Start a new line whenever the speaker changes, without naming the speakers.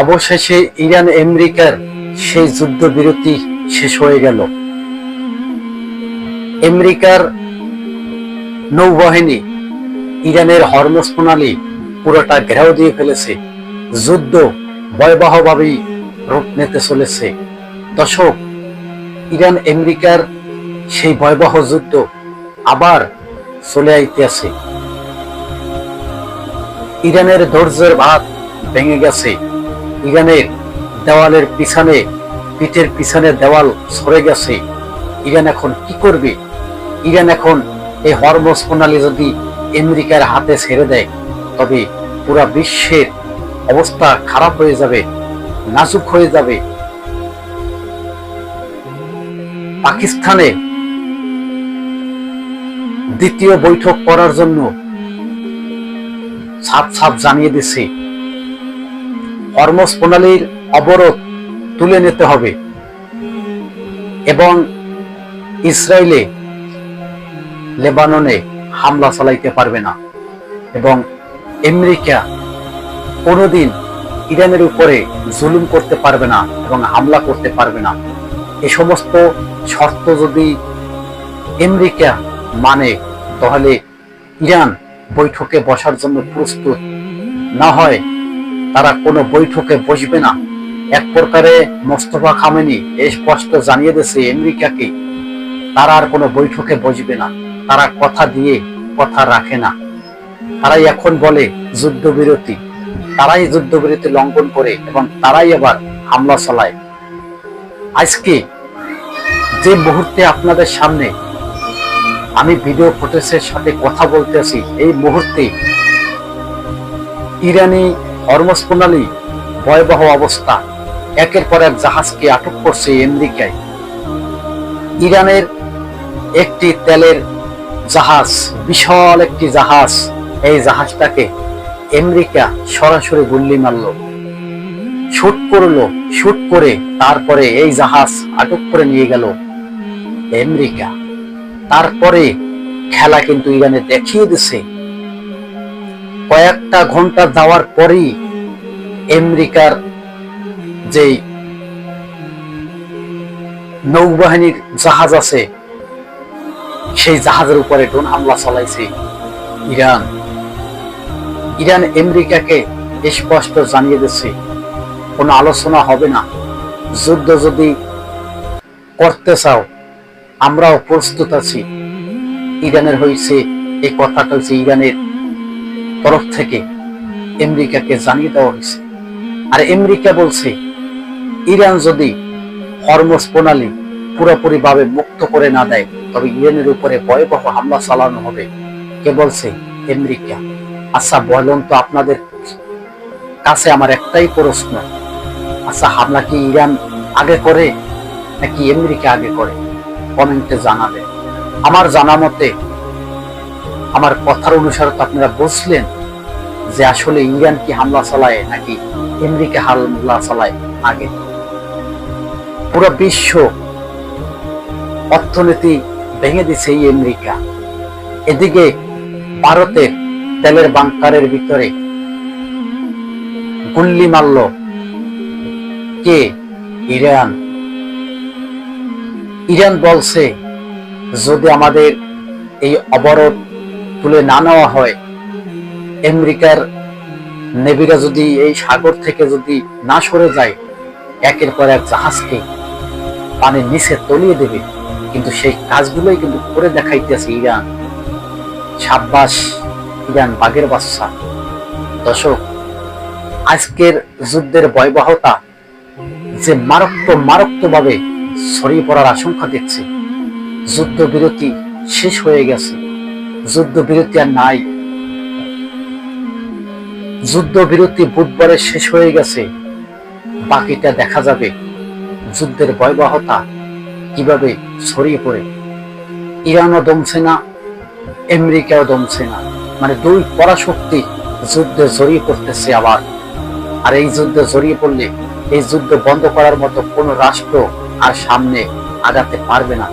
অবশেষে ইরান আমেরিকার সেই যুদ্ধবিরতি শেষ হয়ে গেল। আমেরিকার নৌবাহিনী ইরানের হরমুজ প্রণালী পুরোটা ঘেরাও দিয়ে ফেলেছে। যুদ্ধ ভয়াবহভাবেই রূপ নিতে চলেছে। দর্শক, ইরান আমেরিকার সেই ভয়াবহ যুদ্ধ আবার চলে আইতেছে। ইরানের ধৈর্যের ভাত ভেঙে গেছে। ইরানের দেওয়ালের পিছনে, পিঠের পিছনে দেওয়াল সরে গেছে। ইরান এখন কি করবে? ইরান এখন এই হরমুজ প্রণালী যদি আমেরিকার হাতে ছেড়ে দেয়, তবে পুরা বিশ্বের অবস্থা খারাপ হয়ে যাবে, নাজুক হয়ে যাবে। পাকিস্তানে দ্বিতীয় বৈঠক করার জন্য ছাপ জানিয়ে দিচ্ছে, হরমুজ প্রণালীর অবরোধ তুলে নিতে হবে এবং ইসরায়েলে লেবাননে হামলা চালাইতে পারবে না, এবং আমেরিকা কোনোদিন ইরানের উপরে জুলুম করতে পারবে না এবং হামলা করতে পারবে না। এই সমস্ত শর্ত যদি আমেরিকা মানে, তাহলে ইরান বৈঠকে বসার জন্য প্রস্তুত না হয় তারা কোনো বৈঠকে বসবে না। এক প্রকারে মোস্তফা খামেনি স্পষ্ট জানিয়ে দিয়েছে আমেরিকাকে, তারা আর কোনো বৈঠকে বসবে না। তারা কথা দিয়ে কথা রাখে না। তারাই এখন বলে যুদ্ধবিরতি, তারাই যুদ্ধবিরতি লঙ্ঘন করে এবং তারাই আবার হামলা চালায়। আজকে যে মুহূর্তে আপনাদের সামনে আমি ভিডিও ফুটেজের সাথে কথা বলতেছি, এই মুহূর্তে ইরানি হরমুজ প্রণালী ভয়াবহ অবস্থা। একের পর এক জাহাজকে আটক করছে আমেরিকায়। ইরানের একটি তেলের জাহাজ, বিশাল একটি জাহাজ, এই জাহাজটাকে আমেরিকা সরাসরি গুল্লি মারল, শুট করলো। শুট করে তারপরে এই জাহাজ আটক করে নিয়ে গেল আমেরিকা। তারপরে খেলা কিন্তু ইরানে দেখিয়ে দিছে। কয়েকটা ঘন্টা যাওয়ার পরই আমেরিকার যে নৌবাহিনীর জাহাজ আছে, সেই জাহাজের উপরে ড্রোন হামলা চালাইছে ইরান। ইরান আমেরিকাকে স্পষ্ট জানিয়ে দিচ্ছে কোনো আলোচনা হবে না। যুদ্ধ যদি করতে চাও, আমরাও প্রস্তুত আছি। ইরানের হয়েছে এই কথাটা হয়েছে ইরানের তরফ থেকে আমেরিকাকে জানিয়ে দেওয়া হয়েছে। আর আমেরিকা বলছে, ইরান যদি হরমুজ প্রণালী পুরোপুরি ভাবে মুক্ত করে না দেয়, তবে ইরানের উপরে ভয়াবহ হামলা চালানো হবে। কে বলছে? আমেরিকা। আচ্ছা বলুন তো, আপনাদের কাছে আমার একটাই প্রশ্ন, আচ্ছা হামলা কি ইরান আগে করে নাকি আমেরিকা আগে করে? কমেন্টে জানাবেন। আমার জানা মতে, আমার কথার অনুসারে তো আপনারা বুঝলেন যে আসলে ইরান কি হামলা চালায় নাকি আমেরিকা হামলা চালায় আগে। পুরো বিশ্ব অর্থনীতি ভেঙে দিচ্ছে এই আমেরিকা। এদিকে ভারতের তেলের বাংকারের ভিতরে গুল্লি মারল কে? ইরান। ইরান বলছে, যদি আমাদের এই অবরোধ তুলে না নেওয়া হয়, আমেরিকার নেভিরা যদি এই সাগর থেকে যদি না সরে যায়, একের পর এক জাহাজকে পানির নিচে তলিয়ে দেবে। কিন্তু সেই কাজগুলোই কিন্তু করে দেখাইতেছে ইরান। সাব্বাস ইরান, বাঘের বাচ্চা। দর্শক, আজকের যুদ্ধের ভয়াবহতা যে মারাত্মকভাবে ছড়িয়ে পড়ার আশঙ্কা দেখছে। যুদ্ধবিরতি শেষ হয়ে গেছে, যুদ্ধবিরতি আর নাই। যুদ্ধবিরতি বুধবারে শেষ হয়ে গেছে। বাকিটা দেখা যাবে যুদ্ধের ভয়াবহতা কিভাবে ছড়িয়ে পড়ে। ইরানও দমছে না, আমেরিকাও দমছে না, মানে দুই পরাশক্তি যুদ্ধে জড়িয়ে পড়তেছে আবার। আর এই যুদ্ধে জড়িয়ে পড়লে এই যুদ্ধ বন্ধ করার মতো কোনো রাষ্ট্র আর সামনে আগাতে পারবে না।